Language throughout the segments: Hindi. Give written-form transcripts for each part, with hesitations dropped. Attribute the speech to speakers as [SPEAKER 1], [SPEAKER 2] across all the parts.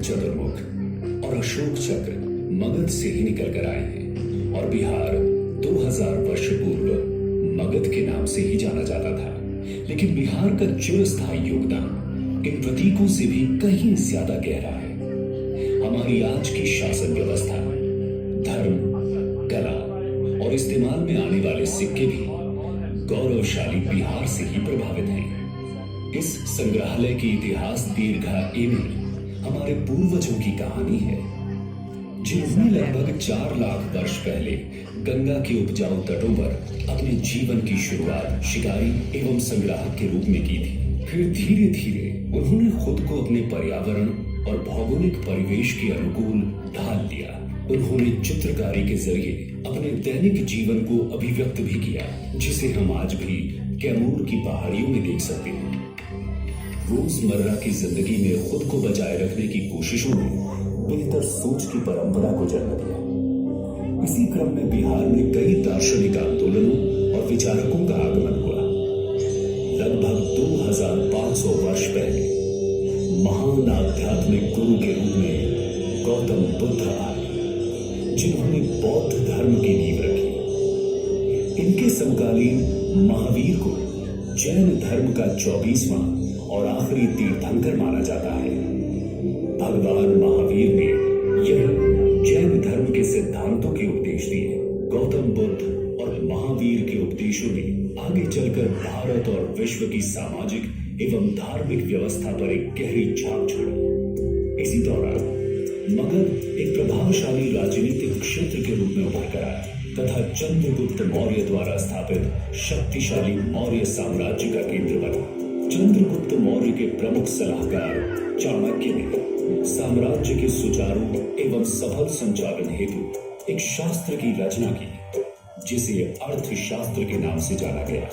[SPEAKER 1] चतुर्मुख और अशोक चक्र मगध से ही निकल कर आए हैं और बिहार 2000 वर्ष पूर्व मगध के नाम से ही जाना जाता था। लेकिन बिहार का चिरस्थायी योगदान इन प्रतीकों से भी कहीं ज्यादा गहरा है। हमारी आज की शासन व्यवस्था, धर्म, कला और इस्तेमाल में आने वाले सिक्के भी गौरवशाली बिहार से ही प्रभावित हैं। इस संग्रहालय की इतिहास दीर्घा एवं हमारे पूर्वजों की कहानी है, जिन्होंने लगभग 4 लाख वर्ष पहले गंगा के उपजाऊ तटों पर अपने जीवन की शुरुआत शिकारी एवं संग्राहक के रूप में की थी। फिर धीरे धीरे उन्होंने खुद को अपने पर्यावरण और भौगोलिक परिवेश के अनुकूल ढाल लिया। उन्होंने चित्रकारी के जरिए अपने दैनिक जीवन को अभिव्यक्त भी किया, जिसे हम आज भी कैमूर की पहाड़ियों में देख सकते हैं। रोजमर्रा की जिंदगी में खुद को बचाए रखने की कोशिशों में बेहतर सोच की परंपरा को जन्म दिया। इसी क्रम में बिहार में कई दार्शनिक आंदोलनों और विचारकों का आगमन हुआ। लगभग 2500 वर्ष पहले महान आध्यात्मिक गुरु के रूप में गौतम बुद्ध आए, जिन्होंने बौद्ध धर्म की नींव रखी। इनके समकालीन महावीर को जैन धर्म का 24वां और आखिरी तीर्थंकर माना जाता है। भगवान महावीर ने यह जैन धर्म के सिद्धांतों के उपदेश दिए। गौतम बुद्ध और महावीर के उपदेशों ने आगे चलकर भारत और विश्व की सामाजिक एवं धार्मिक व्यवस्था पर एक गहरी छाप छोड़ी। इसी दौरान मगध एक प्रभावशाली राजनीतिक क्षेत्र के रूप में उभर कर आया तथा चंद्रगुप्त मौर्य द्वारा स्थापित शक्तिशाली मौर्य साम्राज्य का केंद्र बना। चंद्रगुप्त मौर्य के प्रमुख सलाहकार चाणक्य ने साम्राज्य के सुचारू एवं सफल संचालन हेतु एक शास्त्र की रचना की, जिसे अर्थशास्त्र के नाम से जाना गया।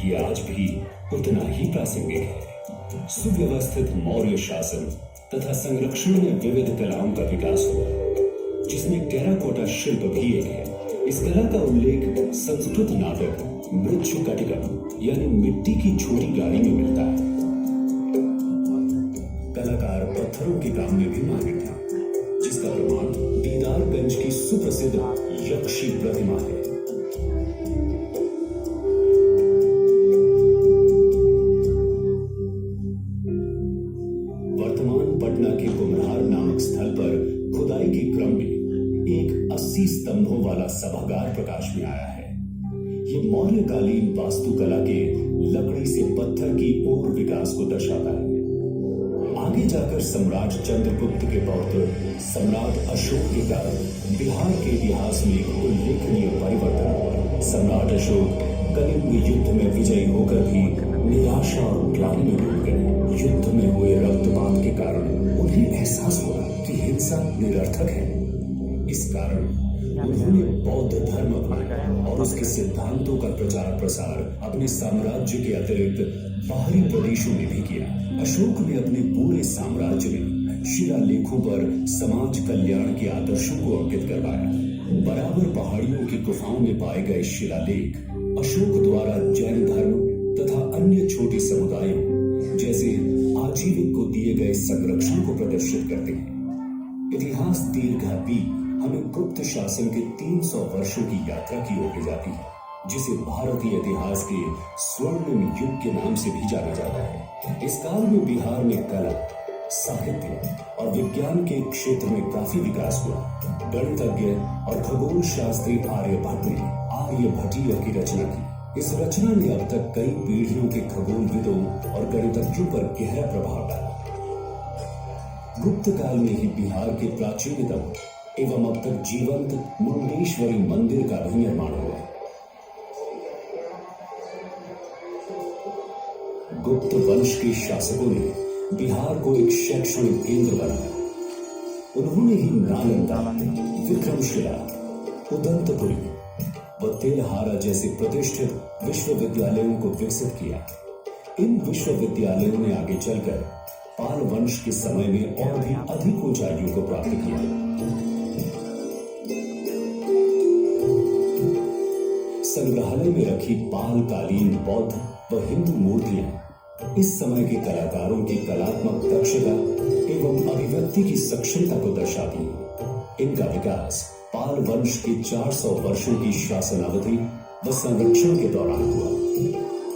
[SPEAKER 1] ये आज भी उतना ही प्रासंगिक है। सुव्यवस्थित मौर्य शासन तथा संरक्षण में विविध कलाओं का विकास हुआ, जिसमें टेराकोटा शिल्प भी एक है। इस कला का उल्लेख संस्कृत नाटक मृच्छकटिकम यानी मिट्टी की छोटी गाड़ी में मिलता है। कलाकार पत्थरों के काम में भी माहिर था, जिसका प्रमाण दीदारगंज की सुप्रसिद्ध यक्षी प्रतिमा है। वर्तमान पटना के कुम्हार नामक स्थल पर खुदाई के क्रम में एक 80 स्तंभों वाला सभागार प्रकाश में आया है। ये मौर्यकालीन वास्तुकला के लकड़ी से पत्थर की ओर विकास को दर्शाता है। आगे जाकर सम्राट चंद्रगुप्त के पौत्र सम्राट अशोक के कारण बिहार के इतिहास में एक उल्लेखनीय परिवर्तन हुआ। सम्राट अशोक कलिंग युद्ध में विजयी होकर भी निराशा और ग्लानि में डूब गए। युद्ध में हुए रक्तपात के कारण उन्हें एहसास हुआ कि हिंसा निरर्थक है। इस कारण उन्होंने बौद्ध धर्म अपनाया और उसके सिद्धांतों का प्रचार प्रसार अपने साम्राज्य के अतिरिक्त बाहरी प्रदेशों में भी किया। अशोक ने अपने पूरे साम्राज्य में शिलालेखों पर समाज कल्याण के आदर्शों को अंकित करवाया। बराबर पहाड़ियों की गुफाओं में पाए गए शिलालेख अशोक द्वारा जैन धर्म तथा अन्य छोटे समुदायों जैसे आजीविक को दिए गए संरक्षण को प्रदर्शित करते हैं। इतिहास दीर्घा हमें गुप्त शासन के 300 वर्षों की यात्रा की ओर ले जाती है, जिसे भारतीय इतिहास के स्वर्णिम युग के नाम से भी जाना जाता है। इस काल में बिहार में कला, साहित्य और विज्ञान के क्षेत्र में काफी विकास हुआ। गणितज्ञ और खगोल शास्त्री आर्यभट्ट ने आर्यभट्टीय की रचना की। इस रचना ने अब तक कई पीढ़ियों के खगोलविदों और गणितज्ञों पर गहरा प्रभाव डाला। गुप्त काल में ही बिहार के प्राचीनतम एवं अब तक जीवंत मुंडेश्वरी मंदिर का भी निर्माण हुआ। गुप्त वंश के शासकों ने बिहार को एक शैक्षणिक केंद्र बनाया। उन्होंने ही नालंदा, विक्रमशिला, उदंतपुरी व तेलहारा जैसे प्रतिष्ठित विश्वविद्यालयों को विकसित किया। इन विश्वविद्यालयों ने आगे चलकर पाल वंश के समय में और भी अधिक ऊंचाइयों को प्राप्त किया। संग्रहालय में रखी पाल कालीन बौद्ध व हिंदू मूर्तियां इस समय के कलाकारों की कलात्मक दक्षता एवं अभिव्यक्ति की सक्षमता को दर्शाती है। इनका विकास पाल वंश के 400 वर्षों की शासनावधि व संरक्षण के दौरान हुआ।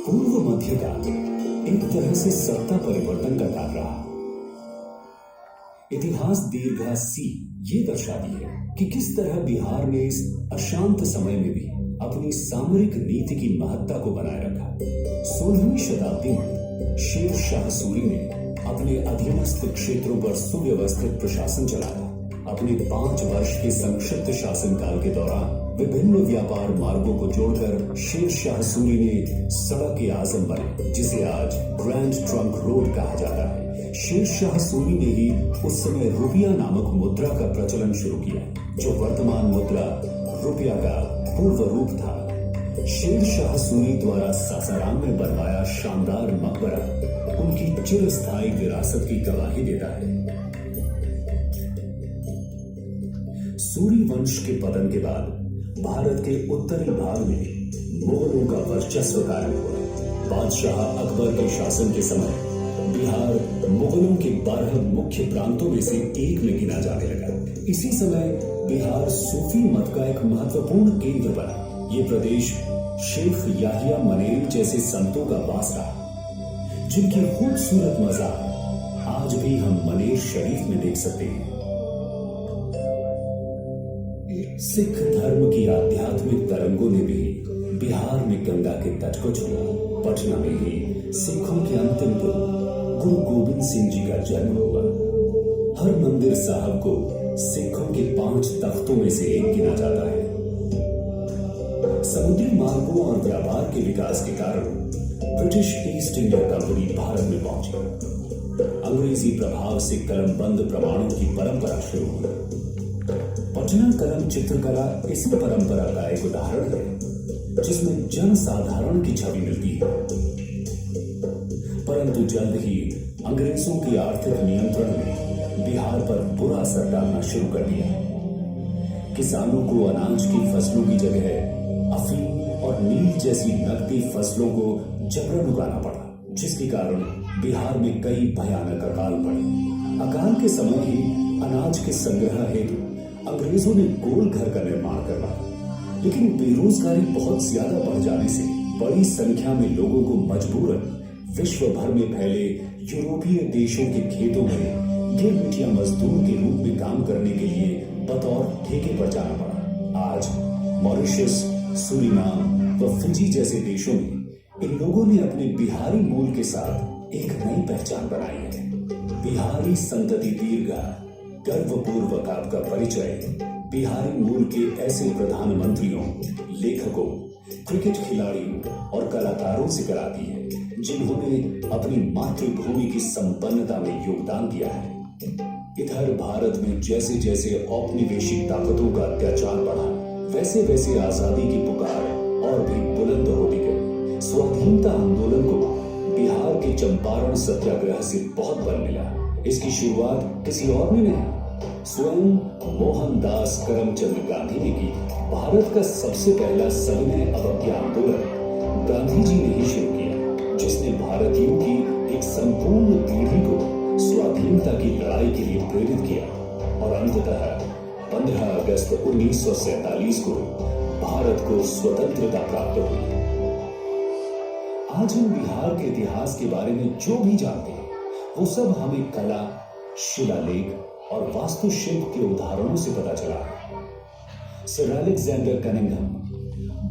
[SPEAKER 1] पूर्व मध्यकाल एक तरह से सत्ता परिवर्तन का काल रहा। इतिहास दीर्घा सी ये दर्शाती है कि किस तरह बिहार ने इस अशांत समय में भी अपनी सामरिक नीति की महत्ता को बनाए रखा। 16वीं शताब्दी में शेर शाह सूरी ने अपने अधीनस्थ क्षेत्रों पर सुव्यवस्थित प्रशासन चलाया। अपने 5 वर्ष के संक्षिप्त शासनकाल के दौरान विभिन्न व्यापार मार्गों को जोड़कर शेर शाह सूरी ने सड़क आजम बने, जिसे आज ग्रैंड ट्रंक रोड कहा जाता है। शेर शाह सूरी ने ही उस समय रुपया नामक मुद्रा का प्रचलन शुरू किया, जो वर्तमान मुद्रा रुपया का पूर्व रूप था। शेर शाह सूरी द्वारा सासाराम में बनवाया शानदार मकबरा उनकी चिरस्थायी विरासत की गवाही देता है। सूरी वंश के पतन के बाद भारत के उत्तरी भाग में मुगलों का वर्चस्व कायम हुआ। बादशाह अकबर के शासन के समय बिहार मुगलों के 12 मुख्य प्रांतों में से एक में गिना जाने लगा। इसी समय बिहार सूफी मत का एक महत्वपूर्ण केंद्र बना। ये प्रदेश शेख याहिया मनेर जैसे संतों का वास रहा, जिनकी खूबसूरत मज़ार आज भी हम मनेर शरीफ में देख सकते हैं। सिख धर्म की आध्यात्मिक तरंगों ने भी बिहार में गंगा के तट को छुआ। पटना में ही सिखों के अंतिम गुरु गुरु गोबिंद सिंह जी का जन्म हुआ। हरमंदिर साहब को सिखों के 5 तख्तों में से एक गिना जाता है। समुद्री मार्गों और व्यापार के विकास के कारण British east India company Bharat में पहुंची। अंग्रेजी प्रभाव से कलमबंद प्रमाणों की परंपरा शुरू हुई। पटना कलम चित्रकला इसी परंपरा का एक उदाहरण है, जिसमें जन साधारण की छवि मिलती है। परंतु जल्द ही अंग्रेजों के आर्थिक नियंत्रण ने बिहार पर बुरा असर डालना शुरू कर दिया। किसानों को अनाज की फसलों की जगह अफीम और नील जैसी नकदी फसलों को जबरन उगाना पड़ा, जिसके कारण बिहार में कई भयानक अकाल पड़े। अकाल के समय ही अनाज के संग्रह हेतु अंग्रेजों ने गोल घर का निर्माण करवाया, लेकिन बेरोजगारी बहुत ज्यादा बढ़ जाने से बड़ी संख्या में लोगों को मजबूरन विश्व भर में फैले यूरोपीय देशों के खेतों में गिरमिटिया मजदूर के रूप में काम करने के लिए बतौर ठेके पर जाना पड़ा। आज मॉरिशस, सूरीनाम व फिजी जैसे देशों में इन लोगों ने अपने बिहारी मूल के साथ एक नई पहचान बनाई है। बिहारी संतति दीर्घा गर्वपूर्वक आपका परिचय बिहारी मूल के ऐसे प्रधानमंत्रियों, लेखकों, क्रिकेट खिलाड़ियों और कलाकारों से कराती है, जिन्होंने अपनी मातृभूमि की संपन्नता में योगदान दिया है। इधर भारत में जैसे जैसे औपनिवेशिक ताकतों का अत्याचार बढ़ा, वैसे वैसे आजादी की पुकार और भी बुलंद होती गई। स्वाधीनता आंदोलन को बिहार के चंपारण सत्याग्रह से बहुत बल मिला। इसकी शुरुआत किसी और ने नहीं, स्वयं मोहनदास करमचंद गांधी ने की। भारत का सबसे पहला सविनय अवज्ञा आंदोलन गांधी जी ने ही शुरू किया, जिसने भारतीयों की एक संपूर्ण पीढ़ी को स्वाधीनता की लड़ाई के लिए प्रेरित किया और अंततः 15 अगस्त 1947 को भारत को स्वतंत्रता प्राप्त हुई। आज हम बिहार के इतिहास के बारे में जो भी जानते हैं, वो सब हमें कला, शिलालेख और वास्तुशिल्प के उदाहरणों से पता चला है। सर अलेक्जेंडर कनिंघम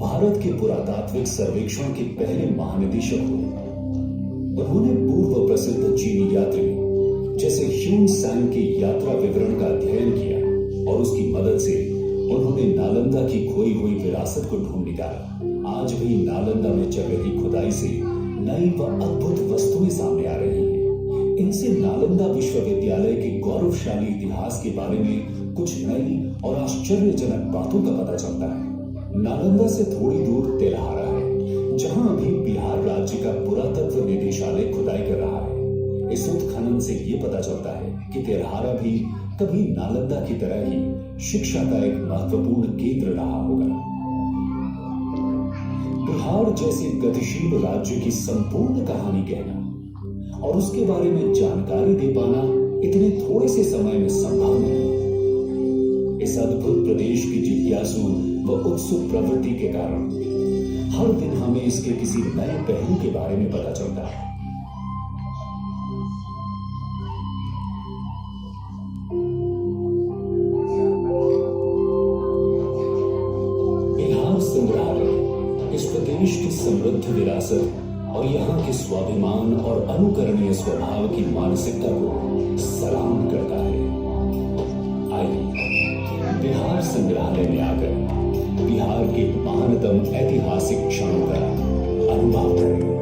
[SPEAKER 1] भारत के पुरातात्विक सर्वेक्षण के पहले महानिदेशक हुए। उन्होंने पूर्व प्रसिद्ध चीनी यात्री जैसे ह्यून सांग की यात्रा विवरण का अध्ययन किया और उसकी मदद से उन्होंने नालंदा की खोई हुई विरासत को ढूंढ निकाला। आज भी नालंदा में चल रही खुदाई से नई व अद्भुत वस्तुएं सामने आ रही हैं। इनसे नालंदा विश्वविद्यालय के गौरवशाली इतिहास के बारे में कुछ नई और आश्चर्यजनक बातों का पता चलता है। नालंदा से थोड़ी दूर तेलहारा है, जहां अभी बिहार राज्य का पुरातत्व निदेशालय खुदाई कर रहा है। इस उत्खनन से ये पता चलता है कि तेलहारा भी कभी नालंदा की तरह ही शिक्षा का एक महत्वपूर्ण केंद्र रहा होगा। बिहार जैसे गतिशील राज्य की संपूर्ण कहानी कहना और उसके बारे में जानकारी दे पाना इतने थोड़े से समय में संभव नहीं। इस अद्भुत प्रदेश की जिज्ञासु व उत्सुक प्रवृत्ति के कारण हर दिन हमें इसके किसी नए पहलू के बारे में पता चलता है। बिहार संग्रहालय इस प्रदेश की समृद्ध विरासत और यहाँ के स्वाभिमान और अनुकरणीय स्वभाव की मानसिकता को सलाम करता है। आइए बिहार संग्रहालय में आकर बिहार के महानतम ऐतिहासिक क्षणों का अनुभव करें।